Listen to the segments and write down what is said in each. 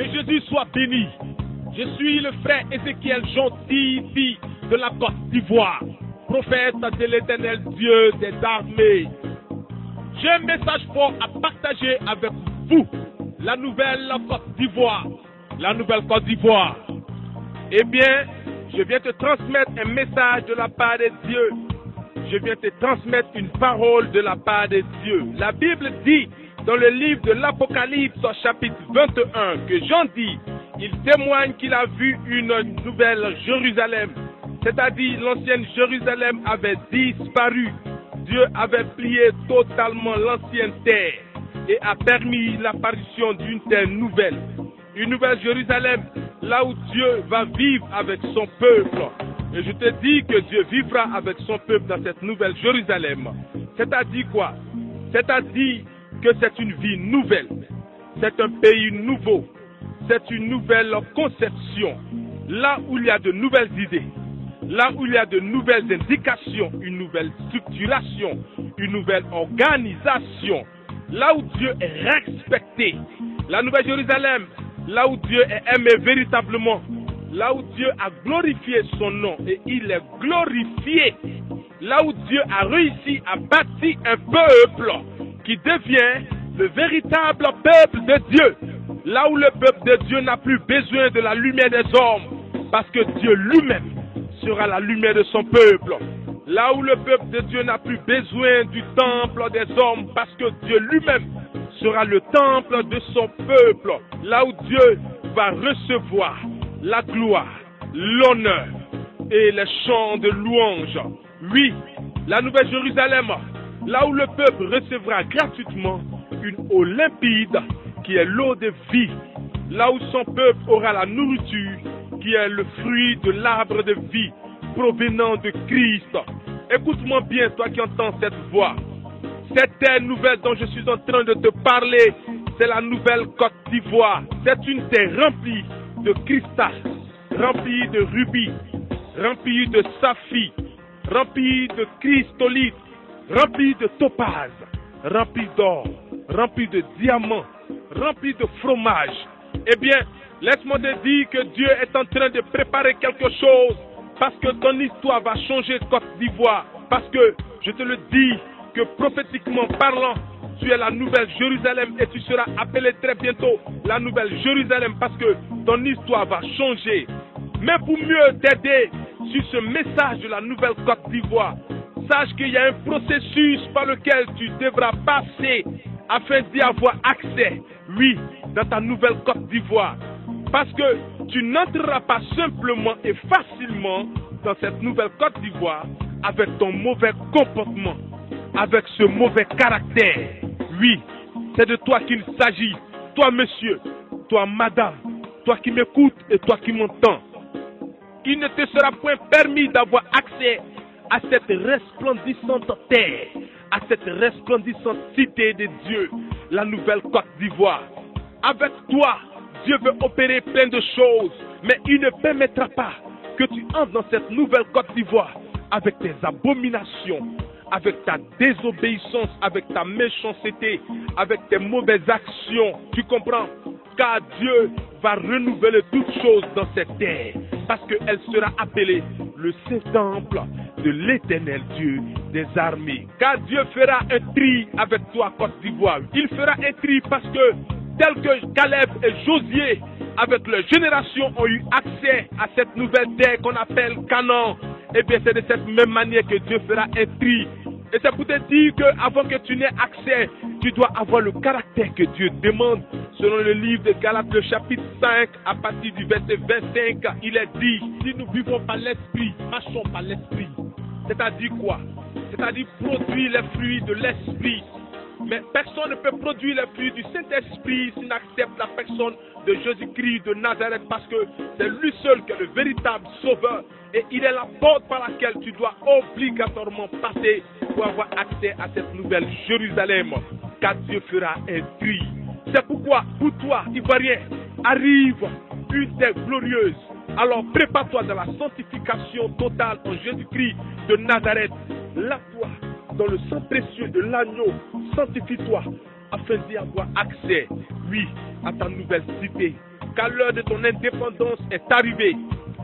Que Jésus soit béni. Je suis le frère Ézéchiel Gentil de la Côte d'Ivoire, prophète de l'Éternel Dieu des armées. J'ai un message fort à partager avec vous, la nouvelle Côte d'Ivoire. La nouvelle Côte d'Ivoire. Eh bien, je viens te transmettre un message de la part de Dieu. Je viens te transmettre une parole de la part de Dieu. La Bible dit dans le livre de l'Apocalypse, chapitre 21, que Jean dit, il témoigne qu'il a vu une nouvelle Jérusalem. C'est-à-dire l'ancienne Jérusalem avait disparu. Dieu avait plié totalement l'ancienne terre et a permis l'apparition d'une terre nouvelle. Une nouvelle Jérusalem, là où Dieu va vivre avec son peuple. Et je te dis que Dieu vivra avec son peuple dans cette nouvelle Jérusalem. C'est-à-dire quoi? C'est-à-dire que c'est une vie nouvelle. C'est un pays nouveau. C'est une nouvelle conception. Là où il y a de nouvelles idées. Là où il y a de nouvelles indications. Une nouvelle structuration. Une nouvelle organisation. Là où Dieu est respecté. La nouvelle Jérusalem. Là où Dieu est aimé véritablement. Là où Dieu a glorifié son nom et il est glorifié. Là où Dieu a réussi à bâtir un peuple qui devient le véritable peuple de Dieu. Là où le peuple de Dieu n'a plus besoin de la lumière des hommes, parce que Dieu lui-même sera la lumière de son peuple. Là où le peuple de Dieu n'a plus besoin du temple des hommes, parce que Dieu lui-même sera le temple de son peuple. Là où Dieu va recevoir la gloire, l'honneur et les chants de louange. Oui, la nouvelle Jérusalem, là où le peuple recevra gratuitement une eau limpide qui est l'eau de vie. Là où son peuple aura la nourriture qui est le fruit de l'arbre de vie provenant de Christ. Écoute-moi bien, toi qui entends cette voix. Cette terre nouvelle dont je suis en train de te parler, c'est la nouvelle Côte d'Ivoire. C'est une terre remplie de cristal, remplie de rubis, remplie de saphir, remplie de chrysolites, remplie de topaz, remplie d'or, remplie de diamants, remplie de fromage. Eh bien, laisse-moi te dire que Dieu est en train de préparer quelque chose parce que ton histoire va changer, Côte d'Ivoire. Parce que, je te le dis, que prophétiquement parlant, tu es la nouvelle Jérusalem et tu seras appelé très bientôt la nouvelle Jérusalem parce que ton histoire va changer. Mais pour mieux t'aider sur ce message de la nouvelle Côte d'Ivoire, sache qu'il y a un processus par lequel tu devras passer afin d'y avoir accès, oui, dans ta nouvelle Côte d'Ivoire. Parce que tu n'entreras pas simplement et facilement dans cette nouvelle Côte d'Ivoire avec ton mauvais comportement, avec ce mauvais caractère. Oui, c'est de toi qu'il s'agit. Toi, monsieur, toi, madame, toi qui m'écoutes et toi qui m'entends. Il ne te sera point permis d'avoir accès à cette resplendissante terre, à cette resplendissante cité de Dieu, la nouvelle Côte d'Ivoire. Avec toi, Dieu veut opérer plein de choses, mais il ne permettra pas que tu entres dans cette nouvelle Côte d'Ivoire avec tes abominations, avec ta désobéissance, avec ta méchanceté, avec tes mauvaises actions. Tu comprends? Car Dieu va renouveler toutes choses dans cette terre, parce qu'elle sera appelée le Saint-Temple de l'Éternel Dieu des armées. Car Dieu fera un tri avec toi, Côte d'Ivoire. Il fera un tri parce que, tel que Caleb et Josué, avec leur génération, ont eu accès à cette nouvelle terre qu'on appelle Canaan, eh bien c'est de cette même manière que Dieu fera un tri. Et c'est pour te dire qu'avant que tu n'aies accès, tu dois avoir le caractère que Dieu demande. Selon le livre de Galates, le chapitre 5, à partir du verset 25, il est dit, si nous vivons par l'esprit, marchons par l'esprit. C'est-à-dire quoi? C'est-à-dire produire les fruits de l'esprit. Mais personne ne peut produire les fruits du Saint-Esprit s'il n'accepte la personne de Jésus-Christ de Nazareth, parce que c'est lui seul qui est le véritable sauveur. Et il est la porte par laquelle tu dois obligatoirement passer pour avoir accès à cette nouvelle Jérusalem, car Dieu fera un tri. C'est pourquoi, pour toi, Ivoirien, arrive une terre glorieuse. Alors prépare-toi dans la sanctification totale en Jésus-Christ de Nazareth. Lave-toi dans le sang précieux de l'agneau. Sanctifie-toi afin d'y avoir accès, oui, à ta nouvelle cité, car l'heure de ton indépendance est arrivée.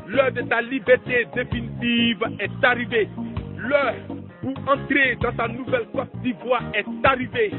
L'heure de ta liberté définitive est arrivée. L'heure pour entrer dans ta nouvelle Côte d'Ivoire est arrivée.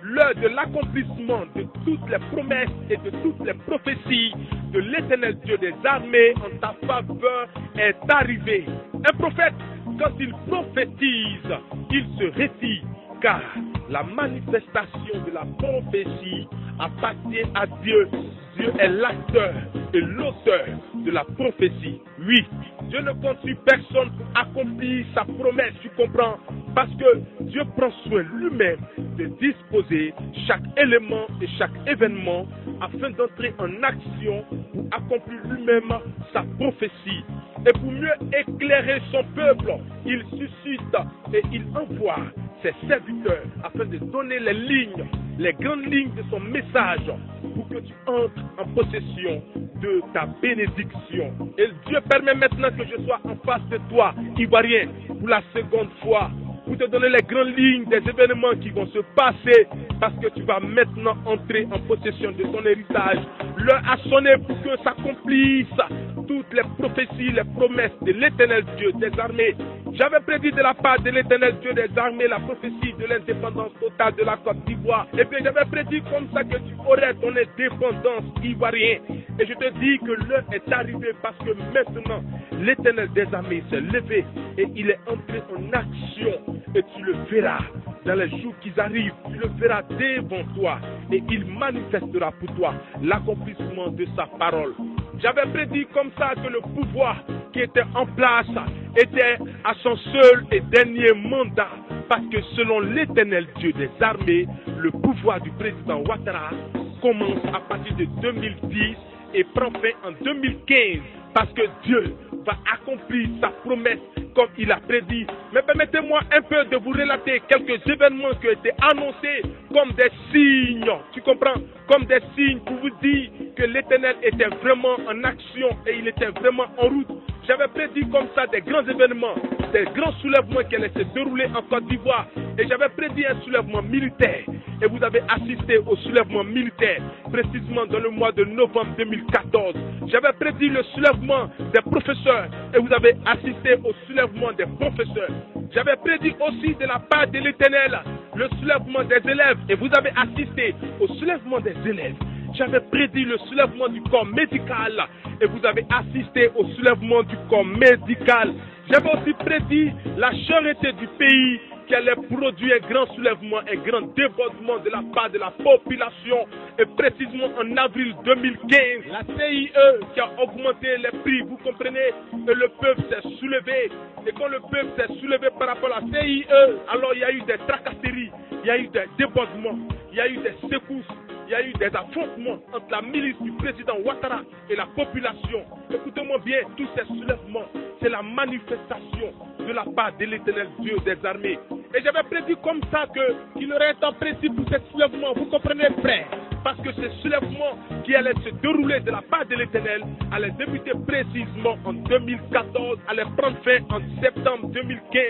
L'heure de l'accomplissement de toutes les promesses et de toutes les prophéties de l'Éternel Dieu des armées en ta faveur est arrivée. Un prophète, quand il prophétise, il se retire, car la manifestation de la prophétie appartient à Dieu. Dieu est l'acteur et l'auteur de la prophétie. Oui, Dieu ne compte sur personne pour accomplir sa promesse, tu comprends? Parce que Dieu prend soin lui-même de disposer chaque élément et chaque événement afin d'entrer en action pour accomplir lui-même sa prophétie. Et pour mieux éclairer son peuple, il suscite et il envoie ses serviteurs afin de donner les lignes, les grandes lignes de son message pour que tu entres en possession de ta bénédiction. Et Dieu permet maintenant que je sois en face de toi, Ivoirien, pour la seconde fois, pour te donner les grandes lignes des événements qui vont se passer, parce que tu vas maintenant entrer en possession de ton héritage. L'heure a sonné pour que s'accomplissent toutes les prophéties, les promesses de l'Éternel Dieu des armées. J'avais prédit de la part de l'Éternel Dieu des armées la prophétie de l'indépendance totale de la Côte d'Ivoire. Et bien j'avais prédit comme ça que tu aurais ton indépendance ivoirienne. Et je te dis que l'heure est arrivée parce que maintenant l'Éternel des armées s'est levé et il est entré en action. Et tu le verras dans les jours qui arrivent, tu le verras devant toi et il manifestera pour toi l'accomplissement de sa parole. J'avais prédit comme ça que le pouvoir qui était en place était à son seul et dernier mandat, parce que selon l'Éternel Dieu des armées, le pouvoir du président Ouattara commence à partir de 2010 et prend fin en 2015, parce que Dieu va accomplir sa promesse comme il a prédit. Mais permettez-moi un peu de vous relater quelques événements qui ont été annoncés comme des signes, tu comprends, comme des signes pour vous dire que l'Éternel était vraiment en action et il était vraiment en route. J'avais prédit comme ça des grands événements, des grands soulèvements qui allaient se dérouler en Côte d'Ivoire. Et j'avais prédit un soulèvement militaire. Et vous avez assisté au soulèvement militaire, précisément dans le mois de novembre 2014. J'avais prédit le soulèvement des professeurs. Et vous avez assisté au soulèvement des professeurs. J'avais prédit aussi de la part de l'Éternel le soulèvement des élèves. Et vous avez assisté au soulèvement des élèves. J'avais prédit le soulèvement du corps médical et vous avez assisté au soulèvement du corps médical. J'avais aussi prédit la cherté du pays qui allait produire un grand soulèvement, un grand débordement de la part de la population. Et précisément en avril 2015, la CIE qui a augmenté les prix, vous comprenez, et le peuple s'est soulevé. Et quand le peuple s'est soulevé par rapport à la CIE, alors il y a eu des tracasseries, il y a eu des débordements, il y a eu des secousses. Il y a eu des affrontements entre la milice du président Ouattara et la population. Écoutez-moi bien, tous ces soulèvements, c'est la manifestation de la part de l'Éternel Dieu des armées. Et j'avais prédit comme ça qu'il y aurait un temps précis pour ces soulèvements. Vous comprenez, frère? Parce que ces soulèvements qui allaient se dérouler de la part de l'Éternel allaient débuter précisément en 2014, allaient prendre fin en septembre 2015.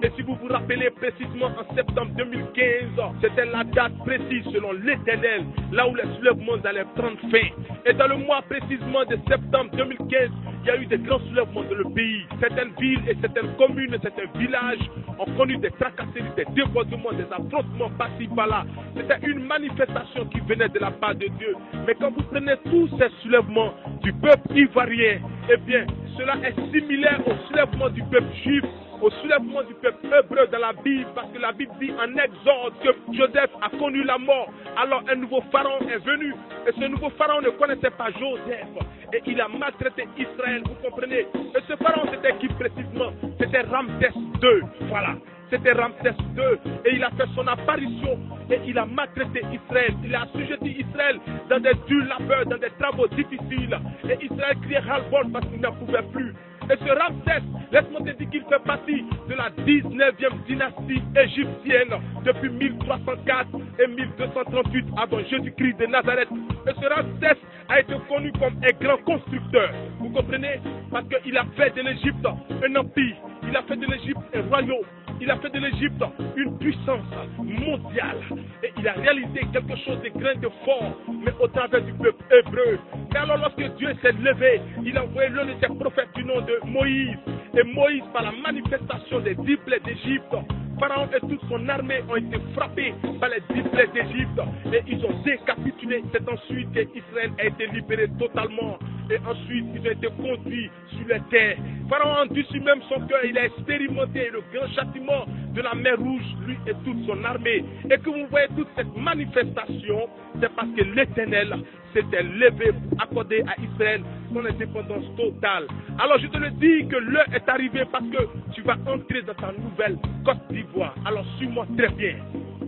Et si vous vous rappelez précisément en septembre 2015, c'était la date précise selon l'Éternel, là où les soulèvements allaient prendre fin. Et dans le mois précisément de septembre 2015, il y a eu des grands soulèvements dans le pays. Certaines villes et certaines communes et certains villages ont connu des tracasseries, des débordements, des affrontements par-ci par-là. C'était une manifestation qui venait de la part de Dieu. Mais quand vous prenez tous ces soulèvements du peuple ivoirien, eh bien, cela est similaire au soulèvement du peuple juif, au soulèvement du peuple hébreu dans la Bible, parce que la Bible dit en Exode que Joseph a connu la mort. Alors un nouveau pharaon est venu, et ce nouveau pharaon ne connaissait pas Joseph, et il a maltraité Israël, vous comprenez. Et ce pharaon c'était qui précisément? C'était Ramsès II, voilà. C'était Ramsès II, et il a fait son apparition, et il a maltraité Israël. Il a assujetti Israël dans des dures labeurs, dans des travaux difficiles. Et Israël criait ras-le-bol parce qu'il n'en pouvait plus. Et ce Ramsès, laisse-moi te dire qu'il fait partie de la 19e dynastie égyptienne depuis 1304 et 1238 avant Jésus-Christ de Nazareth. Et ce Ramsès a été connu comme un grand constructeur. Vous comprenez? Parce qu'il a fait de l'Égypte un empire. Il a fait de l'Égypte un royaume. Il a fait de l'Égypte une puissance mondiale. Et il a réalisé quelque chose de grand, de fort, mais au travers du peuple hébreu. Mais alors lorsque Dieu s'est levé, il a envoyé l'un de ses prophètes du nom de Moïse. Et Moïse, par la manifestation des 10 plaies d'Égypte, Pharaon et toute son armée ont été frappés par les 10 plaies d'Égypte et ils ont décapitulé. C'est ensuite qu'Israël a été libéré totalement et ensuite ils ont été conduits sur les terres. Pharaon endurci même son cœur, il a expérimenté le grand châtiment de la mer Rouge, lui et toute son armée. Et que vous voyez toute cette manifestation, c'est parce que l'Éternel s'était levé pour accorder à Israël son indépendance totale. Alors je te le dis que l'heure est arrivée parce que tu vas entrer dans ta nouvelle Côte d'Ivoire. Alors suis-moi très bien.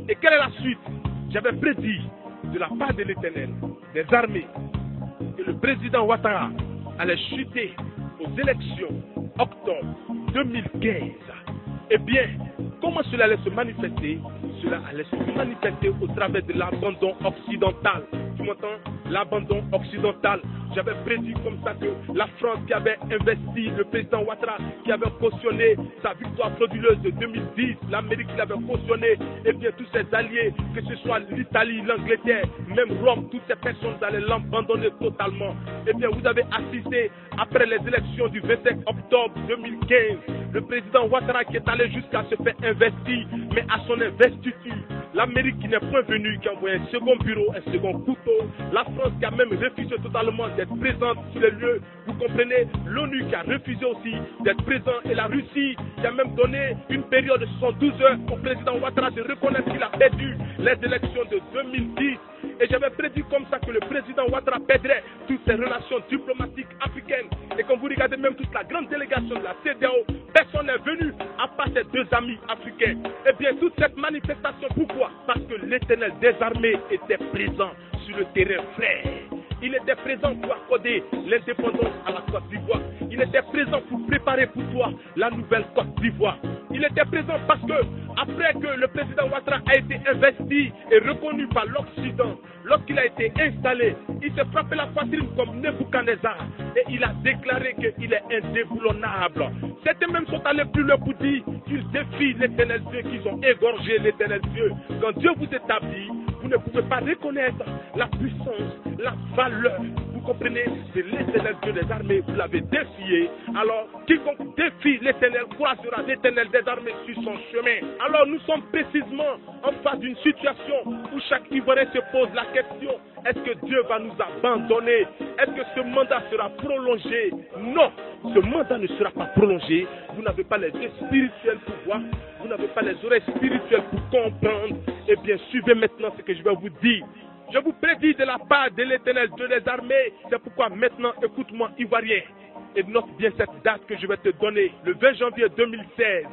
Et quelle est la suite? J'avais prédit de la part de l'Éternel, des armées, que le président Ouattara allait chuter aux élections octobre 2015. Eh bien, comment cela allait se manifester? Cela allait se manifester au travers de l'abandon occidental. Tu m'entends? L'abandon occidental. J'avais prédit comme ça que la France qui avait investi le président Ouattara, qui avait cautionné sa victoire frauduleuse de 2010, l'Amérique qui l'avait cautionné, et bien tous ses alliés, que ce soit l'Italie, l'Angleterre, même Rome, toutes ces personnes allaient l'abandonner totalement. Et bien vous avez assisté, après les élections du 25 octobre 2015, le président Ouattara qui est allé jusqu'à se faire investir, mais à son investiture, l'Amérique qui n'est point venue, qui a envoyé un second bureau, un second couteau, la France qui a même refusé totalement d'être présente sur les lieux, vous comprenez, l'ONU qui a refusé aussi d'être présent, et la Russie qui a même donné une période de 112 heures au président Ouattara de reconnaître qu'il a perdu les élections de 2010. Et j'avais prédit comme ça que le président Ouattara perdrait toutes ses relations diplomatiques africaines. Et quand vous regardez même toute la grande délégation de la CEDEAO, personne n'est venu à part ses deux amis africains. Et bien toute cette manifestation, pourquoi? Parce que l'Éternel des armées était présent sur le terrain, frère. Il était présent pour accorder l'indépendance à la Côte d'Ivoire. Il était présent pour préparer pour toi la nouvelle Côte d'Ivoire. Il était présent parce que, après que le président Ouattara a été investi et reconnu par l'Occident, lorsqu'il a été installé, il s'est frappé la poitrine comme Nebuchadnezzar et il a déclaré qu'il est indéboulonnable. Certains même sont allés plus loin pour dire qu'ils défient l'Éternel Dieu, qu'ils ont égorgé l'Éternel Dieu. Quand Dieu vous établit, vous ne pouvez pas reconnaître la puissance, la valeur, vous comprenez, c'est l'Éternel Dieu des armées, vous l'avez défié. Alors, quiconque défie l'Éternel croisera l'Éternel des armées sur son chemin. Alors, nous sommes précisément en face d'une situation où chaque Ivoirien se pose la question, est-ce que Dieu va nous abandonner? Est-ce que ce mandat sera prolongé? Non, ce mandat ne sera pas prolongé. Vous n'avez pas les yeux spirituels pour voir, vous n'avez pas les oreilles spirituelles pour comprendre. Eh bien, suivez maintenant ce que je vais vous dire. Je vous prédis de la part de l'Éternel Dieu des armées. C'est pourquoi maintenant, écoute-moi, Ivoirien, et note bien cette date que je vais te donner. Le 20 janvier 2016,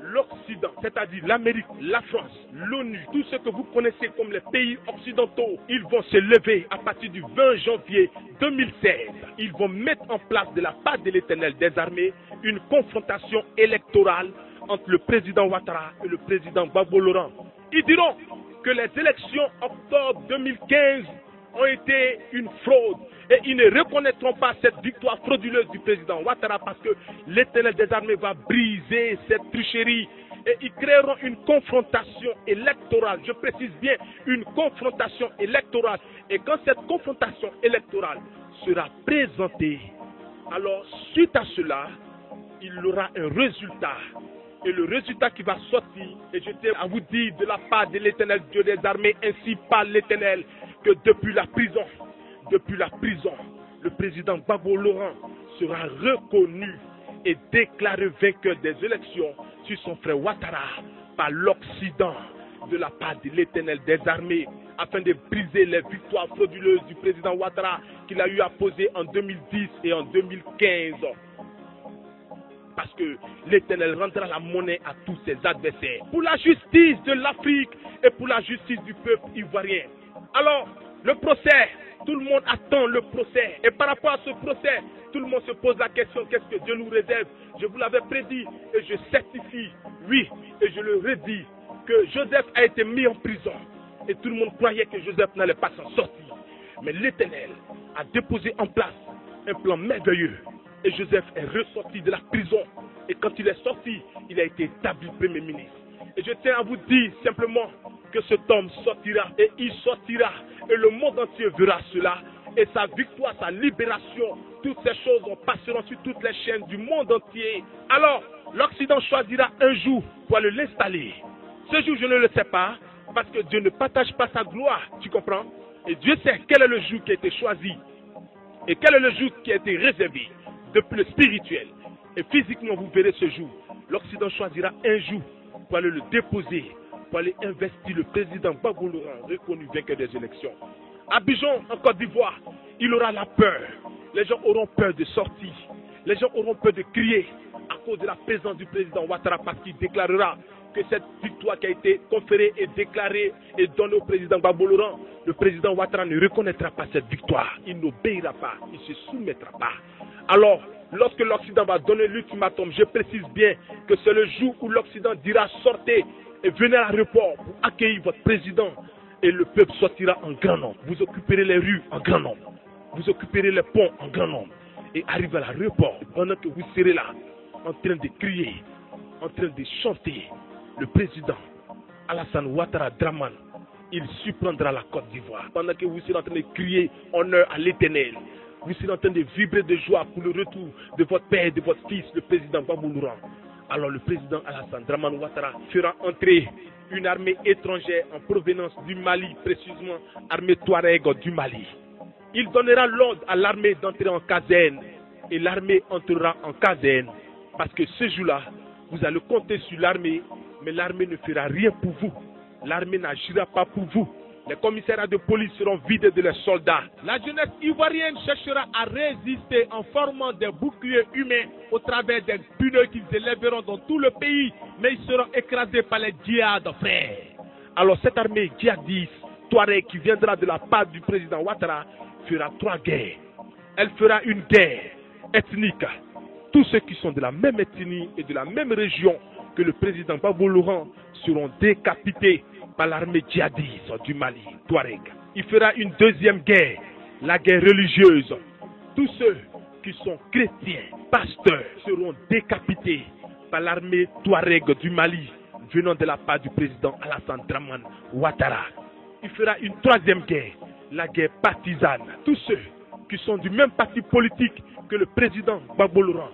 l'Occident, c'est-à-dire l'Amérique, la France, l'ONU, tout ce que vous connaissez comme les pays occidentaux, ils vont se lever à partir du 20 janvier 2016. Ils vont mettre en place de la part de l'Éternel des armées une confrontation électorale entre le président Ouattara et le président Gbagbo Laurent. Ils diront que les élections octobre 2015 ont été une fraude et ils ne reconnaîtront pas cette victoire frauduleuse du président Ouattara parce que l'Éternel des armées va briser cette tricherie et ils créeront une confrontation électorale. Je précise bien, une confrontation électorale. Et quand cette confrontation électorale sera présentée, alors suite à cela, il y aura un résultat. Et le résultat qui va sortir, et je tiens à vous dire de la part de l'Éternel Dieu des armées, ainsi par l'Éternel, que depuis la prison, le président Gbagbo Laurent sera reconnu et déclaré vainqueur des élections sur son frère Ouattara par l'Occident de la part de l'Éternel des armées, afin de briser les victoires frauduleuses du président Ouattara qu'il a eu à poser en 2010 et en 2015. Parce que l'Éternel rendra la monnaie à tous ses adversaires. Pour la justice de l'Afrique et pour la justice du peuple ivoirien. Alors, le procès, tout le monde attend le procès. Et par rapport à ce procès, tout le monde se pose la question, qu'est-ce que Dieu nous réserve? Je vous l'avais prédit et je certifie, oui, et je le redis, que Joseph a été mis en prison. Et tout le monde croyait que Joseph n'allait pas s'en sortir. Mais l'Éternel a déposé en place un plan merveilleux. Et Joseph est ressorti de la prison. Et quand il est sorti, il a été établi Premier ministre. Et je tiens à vous dire simplement que cet homme sortira et il sortira. Et le monde entier verra cela. Et sa victoire, sa libération, toutes ces choses passeront sur toutes les chaînes du monde entier. Alors, l'Occident choisira un jour pour aller l'installer. Ce jour, je ne le sais pas, parce que Dieu ne partage pas sa gloire, tu comprends? Et Dieu sait quel est le jour qui a été choisi et quel est le jour qui a été réservé depuis le spirituel. Et physiquement, vous verrez ce jour. L'Occident choisira un jour pour aller le déposer, pour aller investir le président Gbagbo Laurent, reconnu vainqueur des élections. Abidjan, en Côte d'Ivoire, il aura la peur. Les gens auront peur de sortir. Les gens auront peur de crier à cause de la présence du président Ouattara, parce qu'il déclarera que cette victoire qui a été conférée et déclarée et donnée au président Gbagbo Laurent, le président Ouattara ne reconnaîtra pas cette victoire. Il n'obéira pas, il ne se soumettra pas. Alors, lorsque l'Occident va donner l'ultimatum, je précise bien que c'est le jour où l'Occident dira sortez et venez à l'aéroport pour accueillir votre président. Et le peuple sortira en grand nombre. Vous occuperez les rues en grand nombre. Vous occuperez les ponts en grand nombre. Et arrivez à l'aéroport, pendant que vous serez là, en train de crier, en train de chanter, le président Alassane Ouattara Dramane, il surprendra la Côte d'Ivoire. Pendant que vous serez en train de crier honneur à l'Éternel, vous serez en train de vibrer de joie pour le retour de votre père et de votre fils, le président Gbagbo Laurent. Alors le président Alassane Dramane Ouattara fera entrer une armée étrangère en provenance du Mali, précisément armée Touareg du Mali. Il donnera l'ordre à l'armée d'entrer en caserne et l'armée entrera en caserne, parce que ce jour-là, vous allez compter sur l'armée, mais l'armée ne fera rien pour vous. L'armée n'agira pas pour vous. Les commissariats de police seront vidés de leurs soldats. La jeunesse ivoirienne cherchera à résister en formant des boucliers humains au travers des pneus qu'ils élèveront dans tout le pays, mais ils seront écrasés par les djihad, frères. Alors cette armée djihadiste, Touareg, qui viendra de la part du président Ouattara, fera 3 guerres. Elle fera une guerre ethnique. Tous ceux qui sont de la même ethnie et de la même région que le président Gbagbo Laurent seront décapités par l'armée djihadiste du Mali, Touareg. Il fera une deuxième guerre, la guerre religieuse. Tous ceux qui sont chrétiens, pasteurs, seront décapités par l'armée Touareg du Mali, venant de la part du président Alassane Dramane Ouattara. Il fera une troisième guerre, la guerre partisane. Tous ceux qui sont du même parti politique que le président Gbagbo Laurent,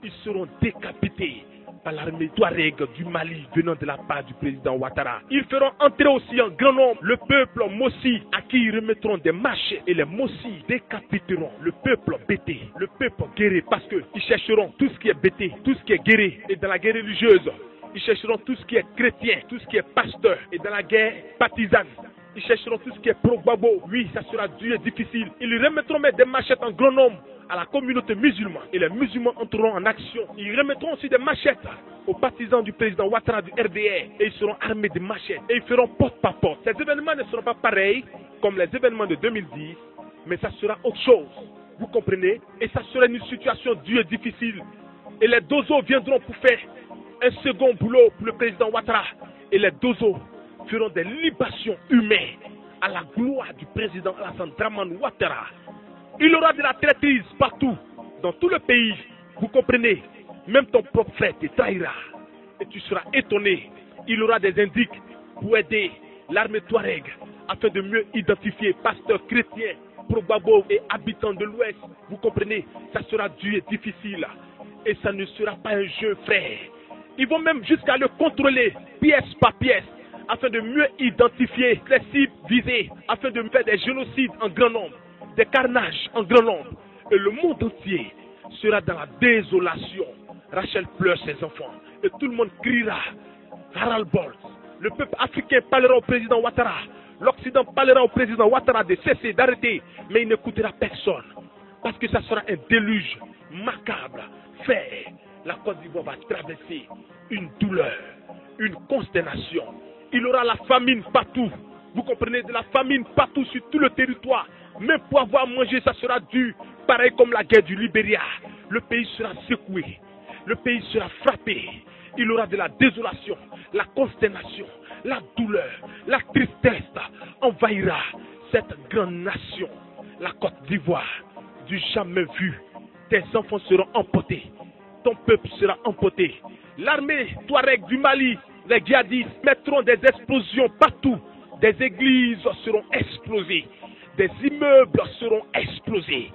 ils seront décapités par l'armée Touareg du Mali venant de la part du président Ouattara. Ils feront entrer aussi en grand nombre le peuple Mossi, à qui ils remettront des machettes, et les Mossi décapiteront le peuple bêté, le peuple guerré, parce qu'ils chercheront tout ce qui est bêté, tout ce qui est guerré. Et dans la guerre religieuse, ils chercheront tout ce qui est chrétien, tout ce qui est pasteur. Et dans la guerre partisane, ils chercheront tout ce qui est pro-Gbagbo. Oui, ça sera dur et difficile. Ils remettront même des machettes en grand nombre à la communauté musulmane. Et les musulmans entreront en action. Ils remettront aussi des machettes aux partisans du président Ouattara du RDR. Et ils seront armés de machettes. Et ils feront porte par porte. Ces événements ne seront pas pareils comme les événements de 2010. Mais ça sera autre chose. Vous comprenez? Et ça sera une situation dure et difficile. Et les dozos viendront pour faire un second boulot pour le président Ouattara. Et les dozos feront des libations humaines à la gloire du président Alassane Dramane Ouattara. Il y aura de la traîtrise partout, dans tout le pays. Vous comprenez? Même ton propre frère te trahira. Et tu seras étonné. Il y aura des indices pour aider l'armée Touareg afin de mieux identifier pasteurs chrétiens, pro-Gbagbo et habitants de l'Ouest. Vous comprenez? Ça sera dur et difficile. Et ça ne sera pas un jeu, frère. Ils vont même jusqu'à le contrôler pièce par pièce, afin de mieux identifier les cibles visées, afin de faire des génocides en grand nombre, des carnages en grand nombre. Et le monde entier sera dans la désolation. Rachel pleure ses enfants. Et tout le monde criera Harald Bolt. Le peuple africain parlera au président Ouattara. L'Occident parlera au président Ouattara de cesser, d'arrêter. Mais il n'écoutera personne. Parce que ça sera un déluge macabre. Fait, la Côte d'Ivoire va traverser une douleur, une consternation. Il y aura la famine partout. Vous comprenez? De la famine partout sur tout le territoire. Même pour avoir mangé, ça sera dur. Pareil comme la guerre du Libéria. Le pays sera secoué. Le pays sera frappé. Il y aura de la désolation, la consternation, la douleur, la tristesse envahira cette grande nation, la Côte d'Ivoire, du jamais vu, tes enfants seront emportés. Ton peuple sera emporté. L'armée Touareg du Mali, les djihadistes mettront des explosions partout. Des églises seront explosées. Des immeubles seront explosés.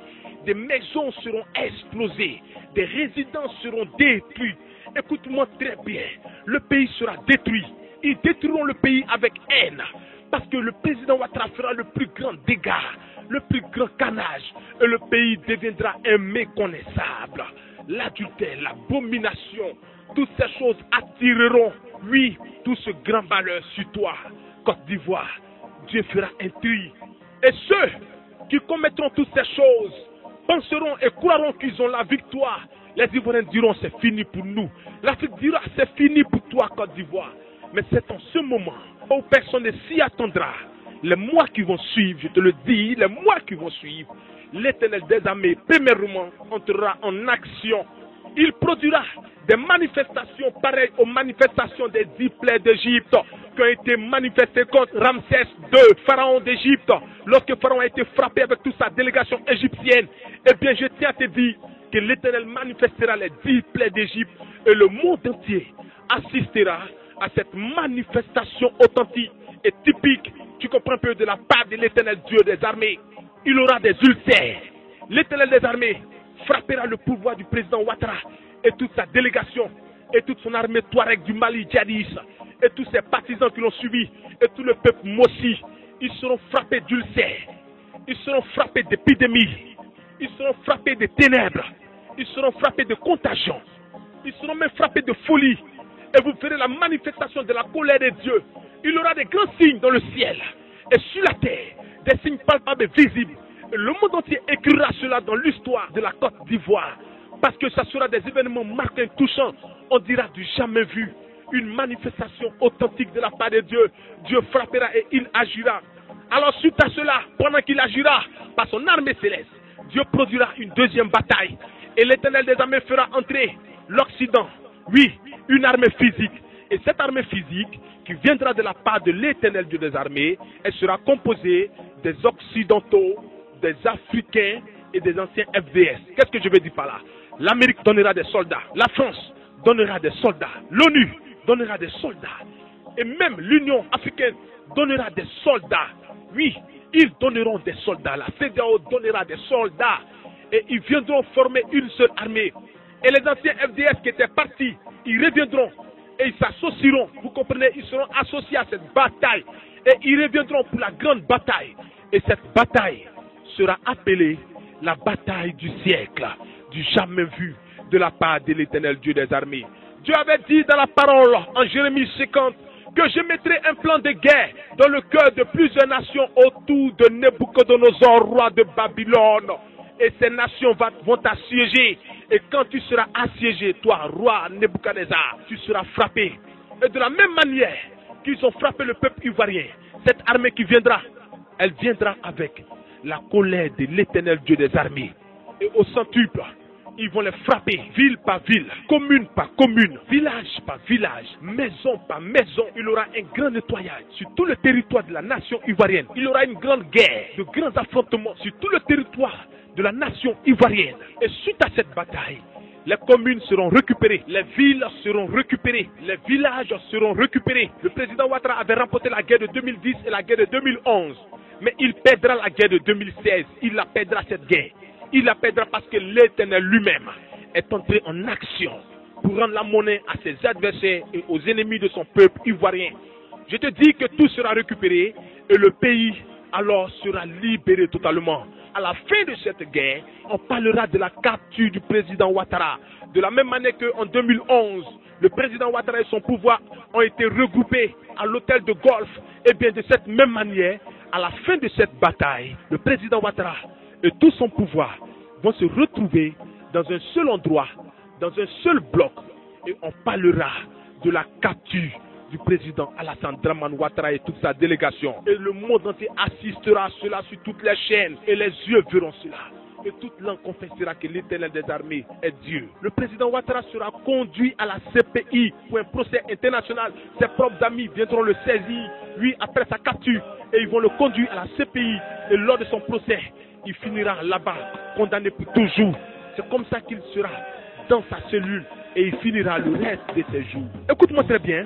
Des maisons seront explosées. Des résidences seront détruites. Écoute-moi très bien. Le pays sera détruit. Ils détruiront le pays avec haine. Parce que le président Ouattara fera le plus grand dégât, le plus grand carnage. Et le pays deviendra méconnaissable. L'adultère, l'abomination, toutes ces choses attireront, oui, tout ce grand malheur sur toi. Côte d'Ivoire, Dieu fera un tri. Et ceux qui commettront toutes ces choses penseront et croiront qu'ils ont la victoire. Les Ivoiriens diront c'est fini pour nous. L'Afrique dira c'est fini pour toi, Côte d'Ivoire. Mais c'est en ce moment où personne ne s'y attendra. Les mois qui vont suivre, je te le dis, les mois qui vont suivre, l'Éternel des armées, premièrement, entrera en action. Il produira des manifestations pareilles aux manifestations des 10 plaies d'Égypte qui ont été manifestées contre Ramsès II, pharaon d'Égypte, lorsque Pharaon a été frappé avec toute sa délégation égyptienne. Eh bien, je tiens à te dire que l'Éternel manifestera les 10 plaies d'Égypte et le monde entier assistera à cette manifestation authentique et typique, tu comprends un peu, de la part de l'Éternel Dieu des armées. Il aura des ulcères. L'Éternel des armées frappera le pouvoir du président Ouattara et toute sa délégation et toute son armée Touareg du Mali djihadiste et tous ses partisans qui l'ont suivi et tout le peuple Mossi. Ils seront frappés d'ulcères. Ils seront frappés d'épidémies. Ils seront frappés de ténèbres. Ils seront frappés de contagion. Ils seront même frappés de folie. Et vous verrez la manifestation de la colère de Dieu. Il y aura des grands signes dans le ciel et sur la terre, des signes palpables et visibles. Et le monde entier écrira cela dans l'histoire de la Côte d'Ivoire. Parce que ça sera des événements marquants, touchants. On dira du jamais vu. Une manifestation authentique de la part de Dieu. Dieu frappera et il agira. Alors suite à cela, pendant qu'il agira par son armée céleste, Dieu produira une deuxième bataille. Et l'Éternel des armées fera entrer l'Occident. Oui, une armée physique. Et cette armée physique, qui viendra de la part de l'Éternel Dieu des armées, elle sera composée des Occidentaux, des Africains et des anciens FDS. Qu'est-ce que je veux dire par là? L'Amérique donnera des soldats. La France donnera des soldats. L'ONU donnera des soldats. Et même l'Union africaine donnera des soldats. Oui, ils donneront des soldats. La CEDEAO donnera des soldats. Et ils viendront former une seule armée. Et les anciens FDS qui étaient partis, ils reviendront. Et ils s'associeront. Vous comprenez? Ils seront associés à cette bataille. Et ils reviendront pour la grande bataille. Et cette bataille sera appelée la bataille du siècle, du jamais vu de la part de l'Éternel Dieu des armées. Dieu avait dit dans la parole en Jérémie 50 que je mettrai un plan de guerre dans le cœur de plusieurs nations autour de Nebuchadnezzar, roi de Babylone. Et ces nations vont t'assiéger. Et quand tu seras assiégé, toi, roi Nebuchadnezzar, tu seras frappé. Et de la même manière qu'ils ont frappé le peuple ivoirien, cette armée qui viendra, elle viendra avec la colère de l'Éternel Dieu des armées. Et au centuple, ils vont les frapper, ville par ville, commune par commune, village par village, maison par maison. Il y aura un grand nettoyage sur tout le territoire de la nation ivoirienne. Il y aura une grande guerre, de grands affrontements sur tout le territoire de la nation ivoirienne. Et suite à cette bataille, les communes seront récupérées, les villes seront récupérées, les villages seront récupérés. Le président Ouattara avait remporté la guerre de 2010 et la guerre de 2011. Mais il perdra la guerre de 2016. Il la perdra cette guerre. Il la perdra parce que l'Éternel lui-même est entré en action pour rendre la monnaie à ses adversaires et aux ennemis de son peuple ivoirien. Je te dis que tout sera récupéré et le pays alors sera libéré totalement. À la fin de cette guerre, on parlera de la capture du président Ouattara. De la même manière qu'en 2011, le président Ouattara et son pouvoir ont été regroupés à l'hôtel de golf. Et bien de cette même manière, à la fin de cette bataille, le président Ouattara et tout son pouvoir vont se retrouver dans un seul endroit, dans un seul bloc. Et on parlera de la capture du président Alassane Dramane Ouattara et toute sa délégation. Et le monde entier assistera à cela sur toutes les chaînes. Et les yeux verront cela. Et toute langue confessera que l'Éternel des armées est Dieu. Le président Ouattara sera conduit à la CPI pour un procès international. Ses propres amis viendront le saisir, lui, après sa capture. Et ils vont le conduire à la CPI. Et lors de son procès, il finira là-bas, condamné pour toujours. c'est comme ça qu'il sera dans sa cellule et il finira le reste de ses jours. Écoute-moi très bien.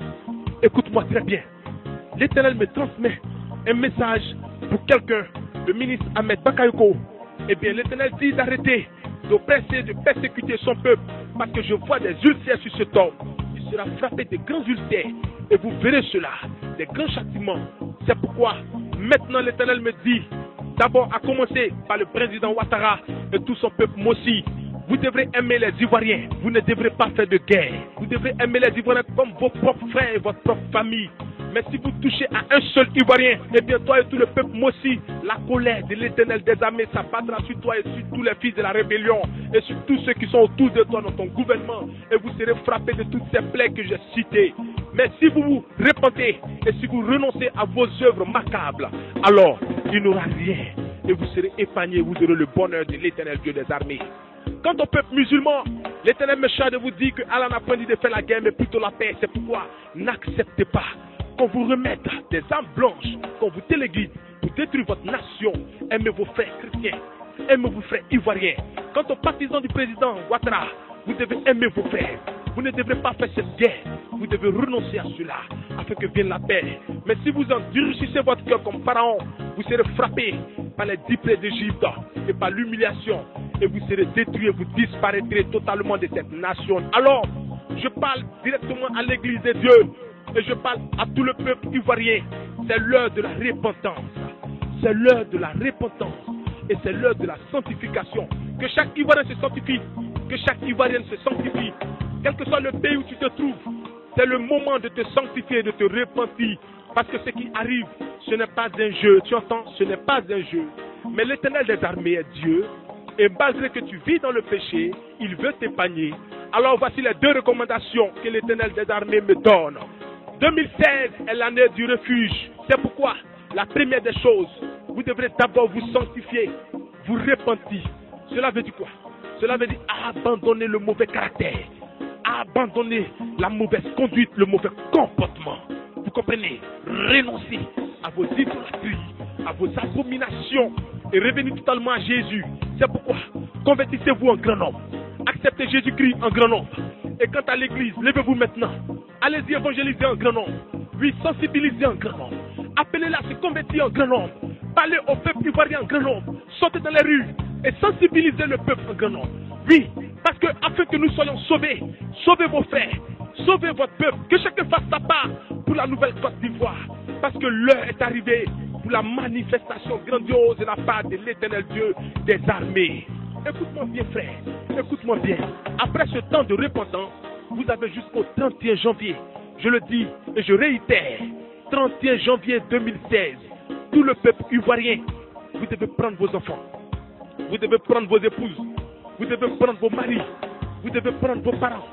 Écoute-moi très bien. L'Éternel me transmet un message pour quelqu'un, le ministre Ahmed Bakayoko. Eh bien, l'Éternel dit d'arrêter d'oppresser, de persécuter son peuple, parce que je vois des ulcères sur cet homme. Il sera frappé de grands ulcères, et vous verrez cela, des grands châtiments. C'est pourquoi, maintenant l'Éternel me dit, d'abord à commencer par le président Ouattara et tout son peuple Mossi, vous devrez aimer les Ivoiriens, vous ne devrez pas faire de guerre. Vous devrez aimer les Ivoiriens comme vos propres frères et votre propre famille. Mais si vous touchez à un seul Ivoirien, eh bien toi et tout le peuple Mossi, la colère de l'Éternel des armées s'abattra sur toi et sur tous les fils de la rébellion et sur tous ceux qui sont autour de toi dans ton gouvernement, et vous serez frappés de toutes ces plaies que j'ai citées. Mais si vous vous repentez et si vous renoncez à vos œuvres macabres, alors il n'y aura rien et vous serez épargnés, vous aurez le bonheur de l'Éternel Dieu des armées. Quant au peuple musulman, l'Éternel me charge de vous dire que Allah n'a pas dit de faire la guerre mais plutôt la paix. C'est pourquoi n'acceptez pas qu'on vous remette des armes blanches, qu'on vous téléguide pour détruire votre nation. Aimez vos frères chrétiens, aimez vos frères ivoiriens. Quant aux partisans du président Ouattara, vous devez aimer vos frères. Vous ne devrez pas faire cette guerre. Vous devez renoncer à cela afin que vienne la paix. Mais si vous endurcissez votre cœur comme Pharaon, vous serez frappés par les 10 plaies d'Égypte et par l'humiliation. Et vous serez détruits et vous disparaîtrez totalement de cette nation. Alors, je parle directement à l'église de Dieu. Et je parle à tout le peuple ivoirien. C'est l'heure de la repentance. C'est l'heure de la repentance. Et c'est l'heure de la sanctification. Que chaque Ivoirien se sanctifie. Que chaque Ivoirienne se sanctifie. Quel que soit le pays où tu te trouves, c'est le moment de te sanctifier, de te repentir. Parce que ce qui arrive, ce n'est pas un jeu. Tu entends? Ce n'est pas un jeu. Mais l'Éternel des armées est Dieu. Et malgré que tu vis dans le péché, il veut t'épargner. Alors voici les 2 recommandations que l'Éternel des armées me donne. 2016 est l'année du refuge. C'est pourquoi la première des choses, vous devrez d'abord vous sanctifier, vous repentir. Cela veut dire quoi? Cela veut dire abandonner le mauvais caractère, abandonner la mauvaise conduite, le mauvais comportement. Vous comprenez? Renoncer à vos idolâtries, à vos abominations et revenir totalement à Jésus. C'est pourquoi convertissez-vous en grand nombre. Acceptez Jésus-Christ en grand nombre. Et quant à l'église, levez-vous maintenant. Allez-y évangéliser en grand nombre. Oui, sensibiliser en grand nombre. Appelez-la à se convertir en grand nombre. Parlez au peuple ivoirien en grand nombre. Sortez dans les rues et sensibilisez le peuple en grand nombre. Oui, parce que afin que nous soyons sauvés, sauvez vos frères, sauvez votre peuple, que chacun fasse sa part pour la nouvelle Côte d'Ivoire. Parce que l'heure est arrivée pour la manifestation grandiose de la part de l'Éternel Dieu des armées. Écoute-moi bien, frère, écoute-moi bien. Après ce temps de repentance, vous avez jusqu'au 31 janvier. Je le dis et je réitère, 31 janvier 2016, tout le peuple ivoirien, vous devez prendre vos enfants, vous devez prendre vos épouses, vous devez prendre vos maris, vous devez prendre vos parents,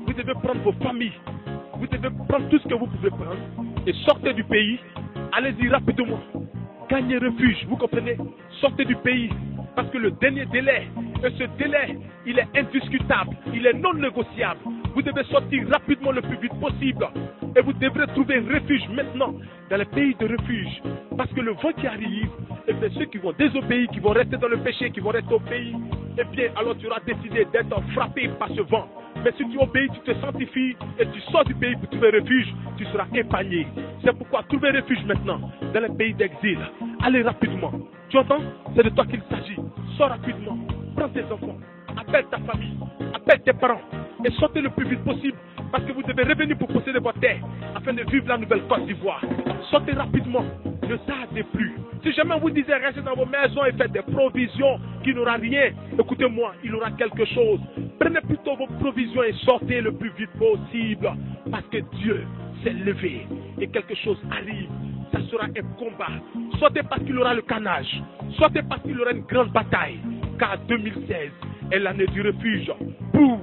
vous devez prendre vos familles, vous devez prendre tout ce que vous pouvez prendre et sortez du pays. Allez-y rapidement, gagnez refuge, vous comprenez? Sortez du pays, parce que le dernier délai, et ce délai, il est indiscutable, il est non négociable. Vous devez sortir rapidement le plus vite possible. Et vous devrez trouver refuge maintenant dans les pays de refuge. Parce que le vent qui arrive, et bien ceux qui vont désobéir, qui vont rester dans le péché, qui vont rester au pays, eh bien alors tu auras décidé d'être frappé par ce vent. Mais si tu obéis, tu te sanctifies et tu sors du pays pour trouver refuge, tu seras épargné. C'est pourquoi trouver refuge maintenant dans les pays d'exil. Allez rapidement. Tu entends? C'est de toi qu'il s'agit. Sors rapidement. Prends tes enfants. Appelle ta famille. Appelle tes parents. Et sortez le plus vite possible. Parce que vous devez revenir pour posséder votre terre afin de vivre la nouvelle Côte d'Ivoire. Sortez rapidement. Ne tardez plus. Si jamais vous disiez restez dans vos maisons et faites des provisions qui n'aura rien, écoutez-moi, il aura quelque chose. Prenez plutôt vos provisions et sortez le plus vite possible. Parce que Dieu s'est levé et quelque chose arrive. Ça sera un combat. Sortez parce qu'il aura le carnage. Sortez parce qu'il aura une grande bataille. Car 2016 est l'année du refuge pour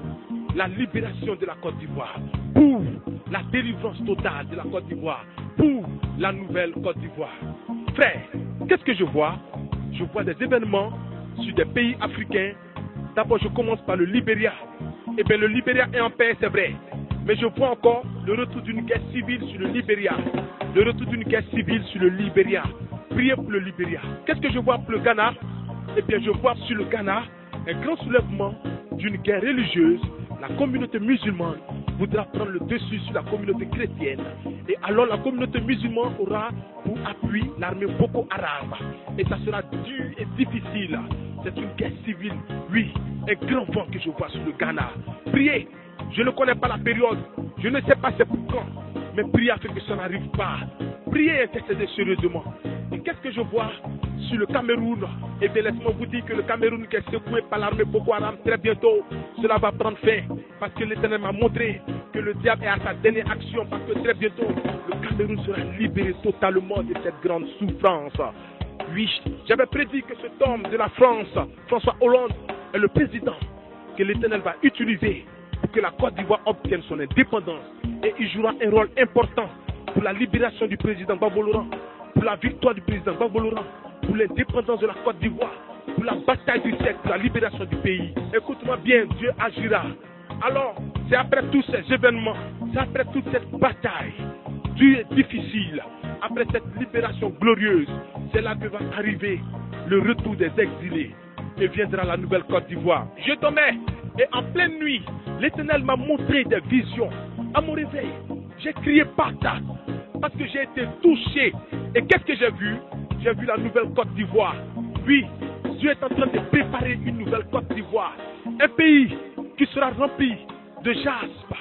la libération de la Côte d'Ivoire, pour la délivrance totale de la Côte d'Ivoire, pour la nouvelle Côte d'Ivoire. Frère, qu'est-ce que je vois? Je vois des événements sur des pays africains. D'abord, je commence par le Libéria. Eh bien, le Libéria est en paix, c'est vrai. Mais je vois encore le retour d'une guerre civile sur le Libéria. Le retour d'une guerre civile sur le Libéria. Priez pour le Libéria. Qu'est-ce que je vois pour le Ghana? Eh bien, je vois sur le Ghana un grand soulèvement d'une guerre religieuse, la communauté musulmane voudra prendre le dessus sur la communauté chrétienne. Et alors la communauté musulmane aura pour appui l'armée Boko Haram. Et ça sera dur et difficile. C'est une guerre civile. Oui, un grand vent que je vois sur le Ghana. Priez. Je ne connais pas la période. Je ne sais pas c'est pour quand. Mais priez afin que ça n'arrive pas. Priez et intercédez sérieusement. Et qu'est-ce que je vois sur le Cameroun? Et bien laissez-moi vous dire que le Cameroun qui est secoué par l'armée Boko Haram, très bientôt, cela va prendre fin. Parce que l'Éternel m'a montré que le diable est à sa dernière action. Parce que très bientôt, le Cameroun sera libéré totalement de cette grande souffrance. Oui, j'avais prédit que cet homme de la France, François Hollande, est le président que l'Éternel va utiliser pour que la Côte d'Ivoire obtienne son indépendance. Et il jouera un rôle important pour la libération du président Gbagbo Laurent, pour la victoire du président Gbagbo Laurent, pour l'indépendance de la Côte d'Ivoire, pour la bataille du siècle, pour la libération du pays. Écoute-moi bien, Dieu agira. Alors, c'est après tous ces événements, c'est après toute cette bataille, dur et difficile, après cette libération glorieuse, c'est là que va arriver le retour des exilés et viendra la nouvelle Côte d'Ivoire. Je dormais et en pleine nuit, l'Éternel m'a montré des visions. À mon réveil, j'ai crié patate parce que j'ai été touché. Et qu'est-ce que j'ai vu? J'ai vu la nouvelle Côte d'Ivoire. Oui, Dieu est en train de préparer une nouvelle Côte d'Ivoire. Un pays qui sera rempli de jaspe,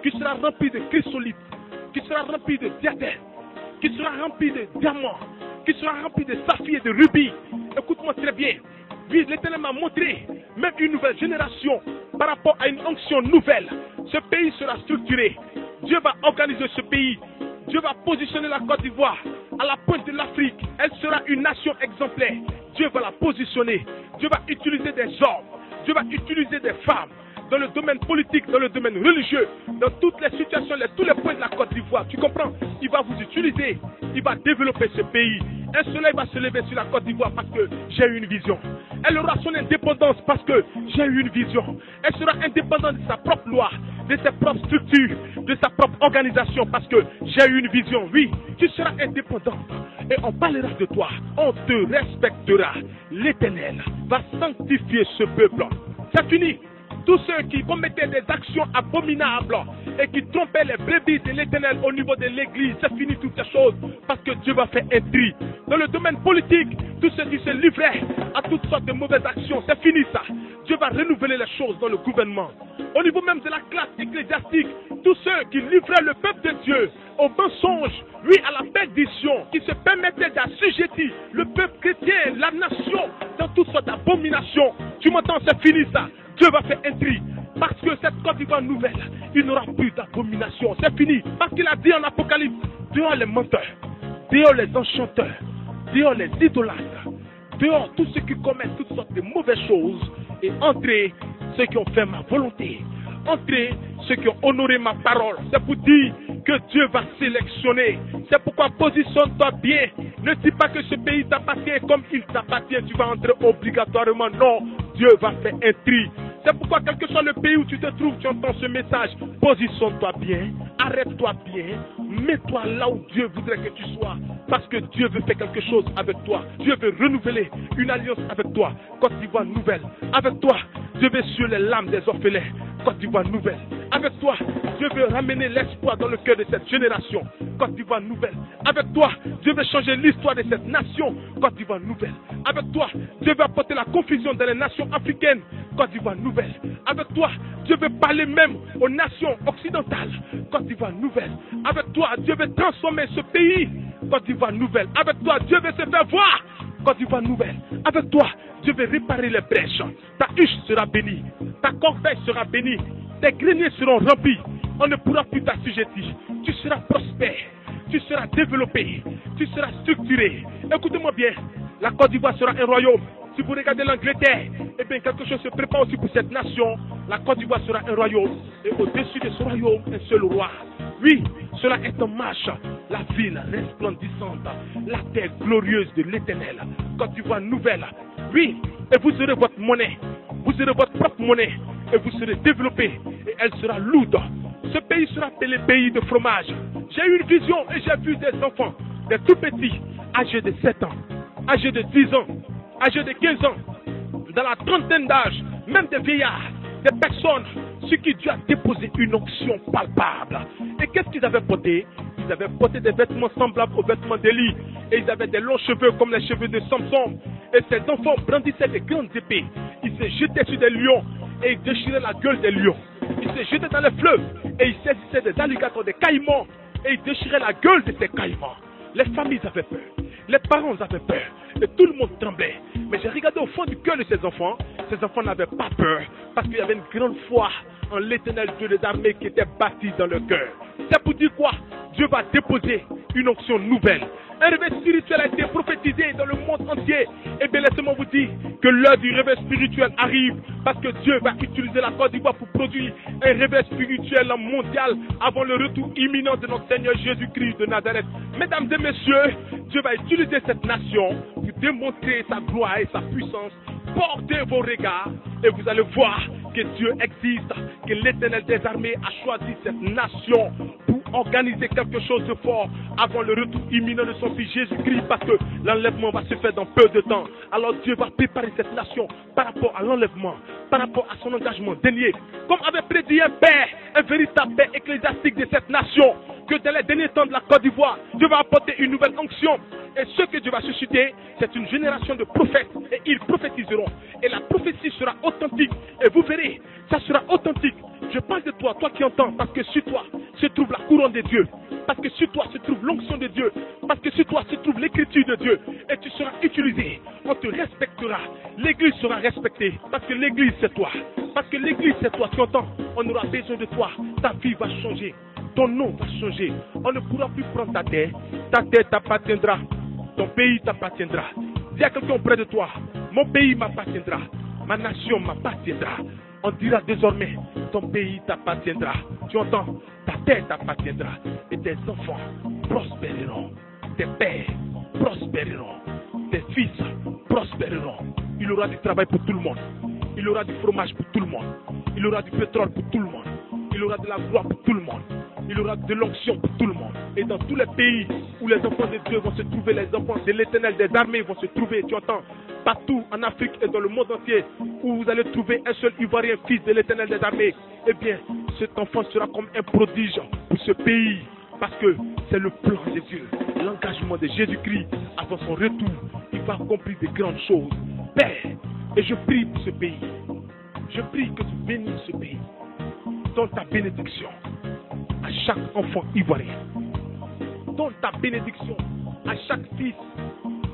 qui sera rempli de chrysolite, qui sera rempli de diadèmes, qui sera rempli de diamants, qui sera rempli de saphirs et de rubis. Écoute-moi très bien. Oui, l'Éternel m'a montré même une nouvelle génération par rapport à une onction nouvelle. Ce pays sera structuré. Dieu va organiser ce pays. Dieu va positionner la Côte d'Ivoire à la pointe de l'Afrique. Elle sera une nation exemplaire. Dieu va la positionner. Dieu va utiliser des hommes. Dieu va utiliser des femmes dans le domaine politique, dans le domaine religieux, dans toutes les situations, tous les points de la Côte d'Ivoire. Tu comprends? Il va vous utiliser. Il va développer ce pays. Un soleil va se lever sur la Côte d'Ivoire parce que j'ai eu une vision. Elle aura son indépendance parce que j'ai eu une vision. Elle sera indépendante de sa propre loi, de ses propres structures, de sa propre organisation parce que j'ai eu une vision. Oui, tu seras indépendante et on parlera de toi. On te respectera. L'Éternel va sanctifier ce peuple. C'est fini. Tous ceux qui commettaient des actions abominables et qui trompaient les brebis de l'Éternel au niveau de l'Église, c'est fini toutes ces choses parce que Dieu va faire un tri. Dans le domaine politique, tous ceux qui se livraient à toutes sortes de mauvaises actions, c'est fini ça. Dieu va renouveler les choses dans le gouvernement. Au niveau même de la classe ecclésiastique, tous ceux qui livraient le peuple de Dieu au mensonge, oui, à la perdition, qui se permettaient d'assujettir le peuple chrétien, la nation, dans toutes sortes d'abominations. Tu m'entends, c'est fini ça. Dieu va faire un tri. Parce que cette Côte d'Ivoire nouvelle, il n'aura plus d'abomination. C'est fini. Parce qu'il a dit en Apocalypse, dehors les menteurs, dehors les enchanteurs, dehors les idolâtres, dehors tous ceux qui commettent toutes sortes de mauvaises choses, et entrez ceux qui ont fait ma volonté. Entrez ceux qui ont honoré ma parole. C'est pour dire que Dieu va sélectionner. C'est pourquoi positionne-toi bien. Ne dis pas que ce pays t'appartient comme il t'appartient. Tu vas entrer obligatoirement. Non, Dieu va faire un tri. C'est pourquoi quel que soit le pays où tu te trouves, tu entends ce message. Positionne-toi bien, arrête-toi bien, mets-toi là où Dieu voudrait que tu sois. Parce que Dieu veut faire quelque chose avec toi. Dieu veut renouveler une alliance avec toi. Côte d'Ivoire nouvelle. Avec toi, Dieu veut sur les lames des orphelins. Côte d'Ivoire nouvelle. Avec toi, Dieu veut ramener l'espoir dans le cœur de cette génération. Côte d'Ivoire nouvelle. Avec toi, Dieu veut changer l'histoire de cette nation. Côte d'Ivoire nouvelle. Avec toi, Dieu veut apporter la confusion dans les nations africaines. Côte d'Ivoire nouvelle. Avec toi, Dieu veut parler même aux nations occidentales. Côte d'Ivoire nouvelle. Avec toi, Dieu veut transformer ce pays. Côte d'Ivoire nouvelle. Avec toi, Dieu veut se faire voir. Côte d'Ivoire nouvelle. Avec toi, Dieu veut réparer les brèches. Ta huche sera bénie. Ta corbeille sera bénie. Tes greniers seront remplis. On ne pourra plus t'assujettir. Tu seras prospère. Tu seras développé. Tu seras structuré. Écoutez-moi bien. La Côte d'Ivoire sera un royaume. Si vous regardez l'Angleterre, eh bien quelque chose se prépare aussi pour cette nation. La Côte d'Ivoire sera un royaume. Et au-dessus de ce royaume, un seul roi. Oui, cela est en marche. La ville resplendissante. La terre glorieuse de l'Éternel. Côte d'Ivoire nouvelle. Oui, et vous aurez votre monnaie. Vous aurez votre propre monnaie. Et vous serez développé. Et elle sera lourde. Ce pays sera appelé pays de fromage. J'ai eu une vision et j'ai vu des enfants, des tout petits, âgés de 7 ans, âgés de 10 ans, âgés de 15 ans, dans la trentaine d'âge, même des vieillards, des personnes sur qui Dieu a déposé une onction palpable. Et qu'est-ce qu'ils avaient porté? Ils avaient porté des vêtements semblables aux vêtements d'Élie. Et ils avaient des longs cheveux comme les cheveux de Samson. Et ces enfants brandissaient des grandes épées. Ils se jetaient sur des lions et ils déchiraient la gueule des lions. Ils se jetaient dans les fleuves et ils saisissaient des alligators, des caïmans et ils déchiraient la gueule de ces caïmans. Les familles avaient peur, les parents avaient peur et tout le monde tremblait. Mais j'ai regardé au fond du cœur de ces enfants n'avaient pas peur parce qu'il y avait une grande foi en l'éternel Dieu des armées qui était bâti dans le cœur. C'est pour dire quoi? Dieu va déposer une onction nouvelle. Un réveil spirituel a été prophétisé dans le monde entier. Et bien laissez-moi vous dire que l'heure du réveil spirituel arrive parce que Dieu va utiliser la Côte d'Ivoire pour produire un réveil spirituel mondial avant le retour imminent de notre Seigneur Jésus-Christ de Nazareth. Mesdames et messieurs, Dieu va utiliser cette nation pour démontrer sa gloire et sa puissance. Portez vos regards et vous allez voir que Dieu existe, que l'Éternel des armées a choisi cette nation pour organiser quelque chose de fort avant le retour imminent de son Fils Jésus-Christ, parce que l'enlèvement va se faire dans peu de temps. Alors Dieu va préparer cette nation par rapport à l'enlèvement, par rapport à son engagement dernier, comme avait prédit un père, un véritable père ecclésiastique de cette nation, que dans les derniers temps de la Côte d'Ivoire, Dieu va apporter une nouvelle onction. Et ce que Dieu va susciter, c'est une génération de prophètes. Et ils prophétiseront. Et la prophétie sera authentique. Et vous verrez, ça sera authentique. Je parle de toi, toi qui entends, parce que sur toi se trouve la couronne de Dieu. Parce que sur toi se trouve l'onction de Dieu. Parce que sur toi se trouve l'écriture de Dieu. Et tu seras utilisé. On te respectera. L'église sera respectée. Parce que l'église c'est toi. Parce que l'église c'est toi. Tu entends? On aura besoin de toi. Ta vie va changer. Ton nom va changer. On ne pourra plus prendre ta terre. Ta terre t'appartiendra. Ton pays t'appartiendra. Dis à quelqu'un près de toi, mon pays m'appartiendra. Ma nation m'appartiendra. On dira désormais, ton pays t'appartiendra. Tu entends? Ta terre t'appartiendra. Et tes enfants prospéreront. Tes pères prospéreront. Tes fils prospéreront. Il y aura du travail pour tout le monde. Il y aura du fromage pour tout le monde. Il y aura du pétrole pour tout le monde. Il y aura de la gloire pour tout le monde. Il y aura de l'onction pour tout le monde. Et dans tous les pays où les enfants de Dieu vont se trouver, les enfants de l'Éternel des armées vont se trouver, tu entends? Partout en Afrique et dans le monde entier, où vous allez trouver un seul Ivoirien, fils de l'Éternel des armées, eh bien, cet enfant sera comme un prodige pour ce pays. Parce que c'est le plan de Dieu, l'engagement de Jésus-Christ avant son retour. Il va accomplir de grandes choses. Père, et je prie pour ce pays. Je prie que tu bénisses ce pays. Donne ta bénédiction à chaque enfant ivoirien. Donne ta bénédiction à chaque fils,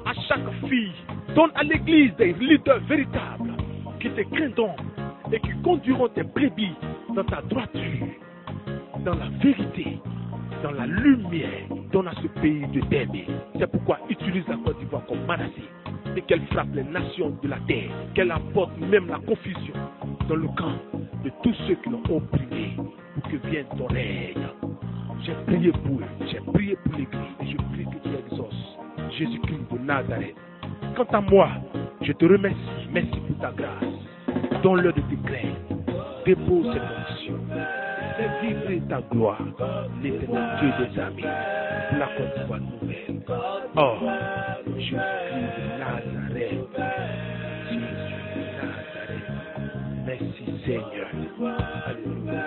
à chaque fille. Donne à l'église des leaders véritables qui te craindront et qui conduiront tes brebis dans ta droiture, dans la vérité, dans la lumière. Donne à ce pays de t'aimer. C'est pourquoi utilise la Côte d'Ivoire comme Manassé et qu'elle frappe les nations de la terre, qu'elle apporte même la confusion dans le camp de tous ceux qui l'ont opprimé pour que vienne ton règne. J'ai prié pour eux, j'ai prié pour l'église et je prie que tu exauces Jésus-Christ de Nazareth. Quant à moi, je te remercie, merci pour ta grâce. Donne-leur de tes craintes, dépose cette onction, fais vivre ta gloire, l'Éternel Dieu des armées, pour la Côte d'Ivoire nouvelle. Oh, Jésus-Christ de Nazareth, Jésus de Nazareth, merci Seigneur. Alléluia.